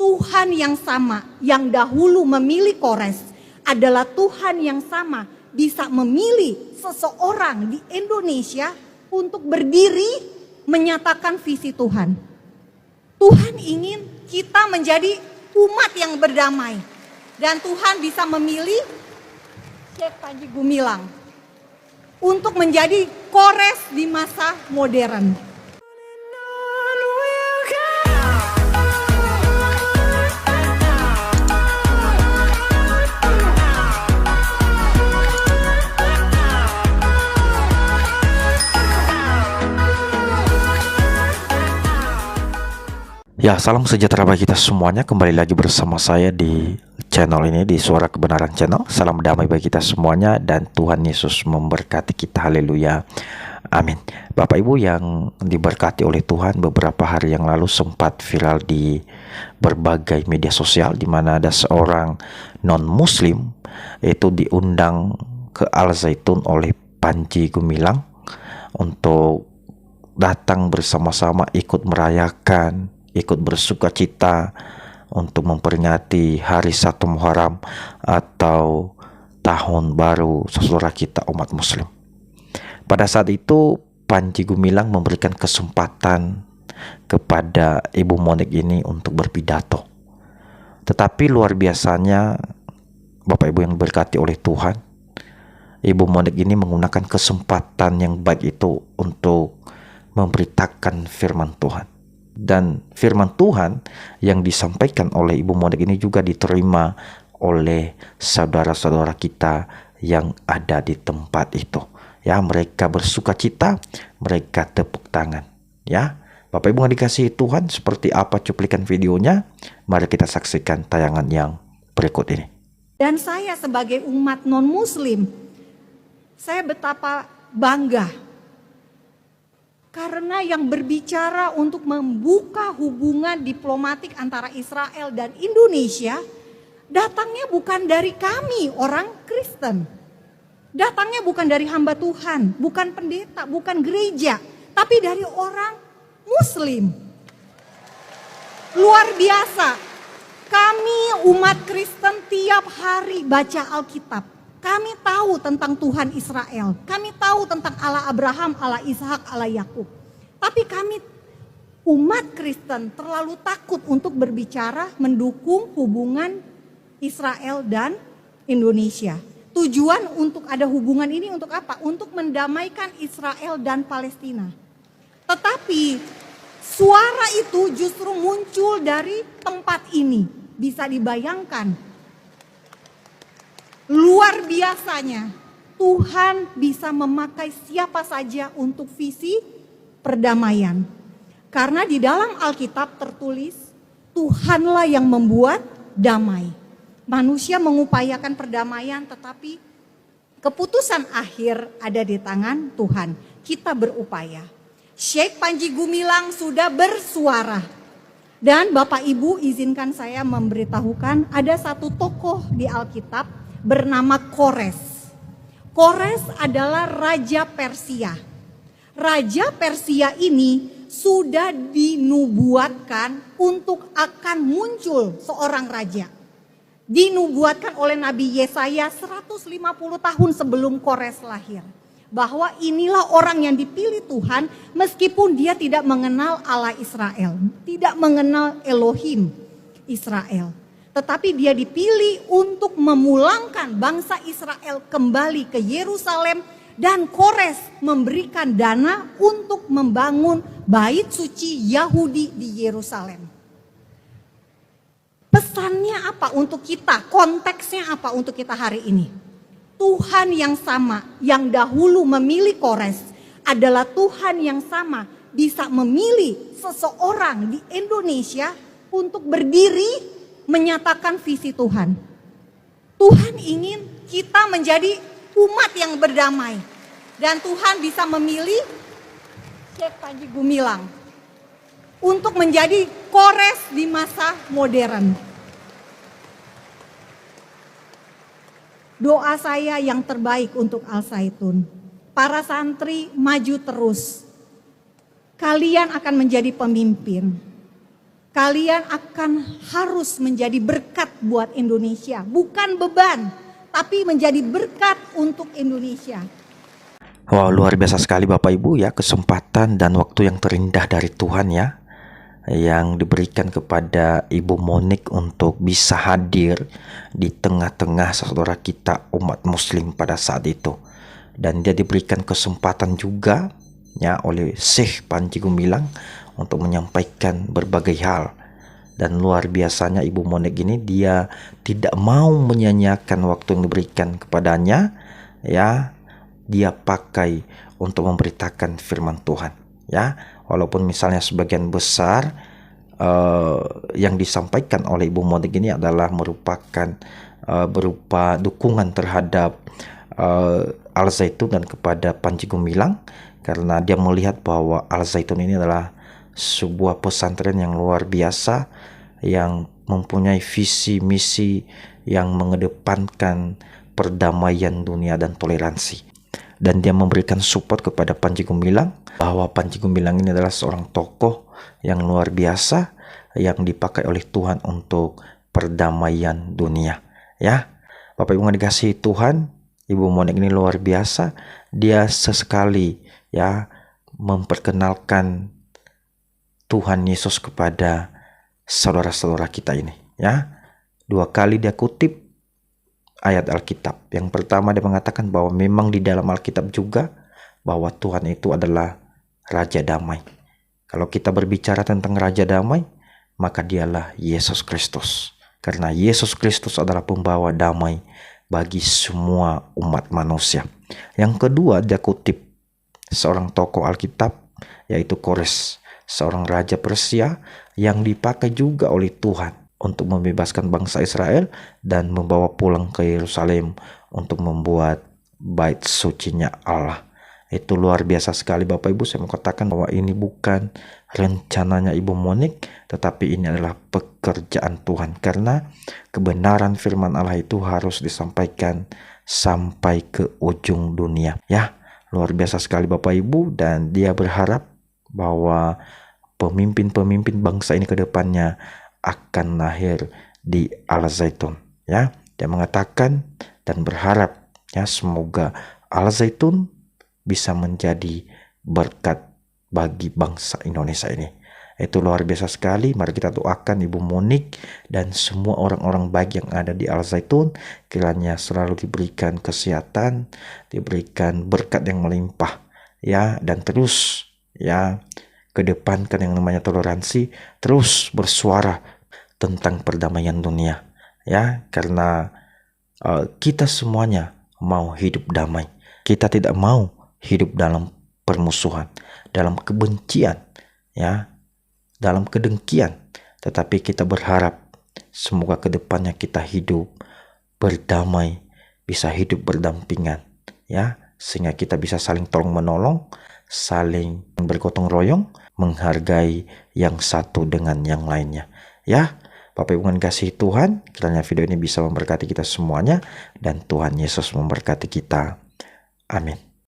Tuhan yang sama yang dahulu memilih Kores adalah Tuhan yang sama bisa memilih seseorang di Indonesia untuk berdiri menyatakan visi Tuhan. Tuhan ingin kita menjadi umat yang berdamai. Dan Tuhan bisa memilih Syekh Panji Gumilang untuk menjadi Kores di masa modern. Ya, salam sejahtera bagi kita semuanya. Kembali lagi bersama saya di channel ini, di Suara Kebenaran Channel. Salam damai bagi kita semuanya dan Tuhan Yesus memberkati kita. Haleluya. Amin. Bapak Ibu yang diberkati oleh Tuhan, beberapa hari yang lalu sempat viral di berbagai media sosial di mana ada seorang non-muslim itu diundang ke Al Zaitun oleh Panji Gumilang untuk datang bersama-sama ikut merayakan, ikut bersuka cita untuk memperingati hari 1 Muharram atau tahun baru saudara kita umat muslim. Pada saat itu Panji Gumilang memberikan kesempatan kepada Ibu Monik ini untuk berpidato. Tetapi luar biasanya Bapak Ibu yang diberkati oleh Tuhan, Ibu Monik ini menggunakan kesempatan yang baik itu untuk memberitakan firman Tuhan. Dan firman Tuhan yang disampaikan oleh Ibu Monik ini juga diterima oleh saudara-saudara kita yang ada di tempat itu. Ya, mereka bersuka cita, mereka tepuk tangan. Ya, Bapak Ibu yang dikasihi Tuhan, seperti apa cuplikan videonya? Mari kita saksikan tayangan yang berikut ini. Dan saya sebagai umat non-muslim, saya betapa bangga. Karena yang berbicara untuk membuka hubungan diplomatik antara Israel dan Indonesia, datangnya bukan dari kami orang Kristen. Datangnya bukan dari hamba Tuhan, bukan pendeta, bukan gereja, tapi dari orang Muslim. Luar biasa, kami umat Kristen tiap hari baca Alkitab. Kami tahu tentang Tuhan Israel, kami tahu tentang Allah Abraham, Allah Ishak, Allah Yakub. Tapi kami umat Kristen terlalu takut untuk berbicara mendukung hubungan Israel dan Indonesia. Tujuan untuk ada hubungan ini untuk apa? Untuk mendamaikan Israel dan Palestina. Tetapi suara itu justru muncul dari tempat ini. Bisa dibayangkan. Luar biasanya Tuhan bisa memakai siapa saja untuk visi perdamaian. Karena di dalam Alkitab tertulis Tuhanlah yang membuat damai. Manusia mengupayakan perdamaian tetapi keputusan akhir ada di tangan Tuhan. Kita berupaya. Syekh Panji Gumilang sudah bersuara. Dan Bapak Ibu izinkan saya memberitahukan ada satu tokoh di Alkitab bernama Kores. Kores adalah Raja Persia. Raja Persia ini sudah dinubuatkan untuk akan muncul seorang raja. Dinubuatkan oleh Nabi Yesaya 150 tahun sebelum Kores lahir. Bahwa inilah orang yang dipilih Tuhan meskipun dia tidak mengenal Allah Israel. Tidak mengenal Elohim Israel. Tetapi dia dipilih untuk memulangkan bangsa Israel kembali ke Yerusalem. Dan Kores memberikan dana untuk membangun bait suci Yahudi di Yerusalem. Pesannya apa untuk kita? Konteksnya apa untuk kita hari ini? Tuhan yang sama yang dahulu memilih Kores adalah Tuhan yang sama bisa memilih seseorang di Indonesia untuk berdiri menyatakan visi Tuhan. Tuhan ingin kita menjadi umat yang berdamai. Dan Tuhan bisa memilih Syekh Panji Gumilang untuk menjadi Kores di masa modern. Doa saya yang terbaik untuk Al Zaitun. Para santri maju terus. Kalian akan menjadi pemimpin. Kalian akan harus menjadi berkat buat Indonesia. Bukan beban, tapi menjadi berkat untuk Indonesia. Wow, luar biasa sekali Bapak Ibu ya, kesempatan dan waktu yang terindah dari Tuhan ya, yang diberikan kepada Ibu Monik untuk bisa hadir di tengah-tengah saudara kita umat muslim pada saat itu. Dan dia diberikan kesempatan juga ya oleh Syekh Panji Gumilang untuk menyampaikan berbagai hal. Dan luar biasanya Ibu Monik ini, dia tidak mau menyanyiakan waktu yang diberikan kepadanya ya. Dia pakai untuk memberitakan firman Tuhan ya. Walaupun misalnya sebagian besar yang disampaikan oleh Ibu Monik ini adalah merupakan berupa dukungan terhadap Al Zaitun dan kepada Panji Gumilang, karena dia melihat bahwa Al Zaitun ini adalah sebuah pesantren yang luar biasa, yang mempunyai visi misi yang mengedepankan perdamaian dunia dan toleransi. Dan dia memberikan support kepada Panji Gumilang, bahwa Panji Gumilang ini adalah seorang tokoh yang luar biasa yang dipakai oleh Tuhan untuk perdamaian dunia ya. Bapak Ibu yang dikasihi Tuhan, Ibu Monik ini luar biasa. Dia sesekali ya memperkenalkan Tuhan Yesus kepada saudara-saudara kita ini ya. 2 kali dia kutip ayat Alkitab. Yang pertama dia mengatakan bahwa memang di dalam Alkitab juga bahwa Tuhan itu adalah Raja Damai. Kalau kita berbicara tentang Raja Damai, maka dialah Yesus Kristus. Karena Yesus Kristus adalah pembawa damai bagi semua umat manusia. Yang kedua dia kutip seorang tokoh Alkitab, yaitu Kores, seorang raja Persia yang dipakai juga oleh Tuhan untuk membebaskan bangsa Israel dan membawa pulang ke Yerusalem untuk membuat bait sucinya Allah. Itu luar biasa sekali Bapak Ibu. Saya mau katakan bahwa ini bukan rencananya Ibu Monik, tetapi ini adalah pekerjaan Tuhan, karena kebenaran firman Allah itu harus disampaikan sampai ke ujung dunia ya. Luar biasa sekali Bapak Ibu, dan dia berharap bahwa pemimpin-pemimpin bangsa ini ke depannya akan lahir di Al Zaitun ya. Dia mengatakan dan berharap ya, semoga Al Zaitun bisa menjadi berkat bagi bangsa Indonesia ini. Itu luar biasa sekali. Mari kita doakan Ibu Monik dan semua orang-orang baik yang ada di Al Zaitun, kiranya selalu diberikan kesehatan, diberikan berkat yang melimpah ya, dan terus ya kedepankan yang namanya toleransi, terus bersuara tentang perdamaian dunia ya, karena kita semuanya mau hidup damai. Kita tidak mau hidup dalam permusuhan, dalam kebencian ya, dalam kedengkian, tetapi kita berharap semoga kedepannya kita hidup berdamai, bisa hidup berdampingan ya, sehingga kita bisa saling tolong menolong, saling bergotong royong, menghargai yang satu dengan yang lainnya ya. Bapak Ibu yang kasih Tuhan, kiranya video ini bisa memberkati kita semuanya, dan Tuhan Yesus memberkati kita. Amin.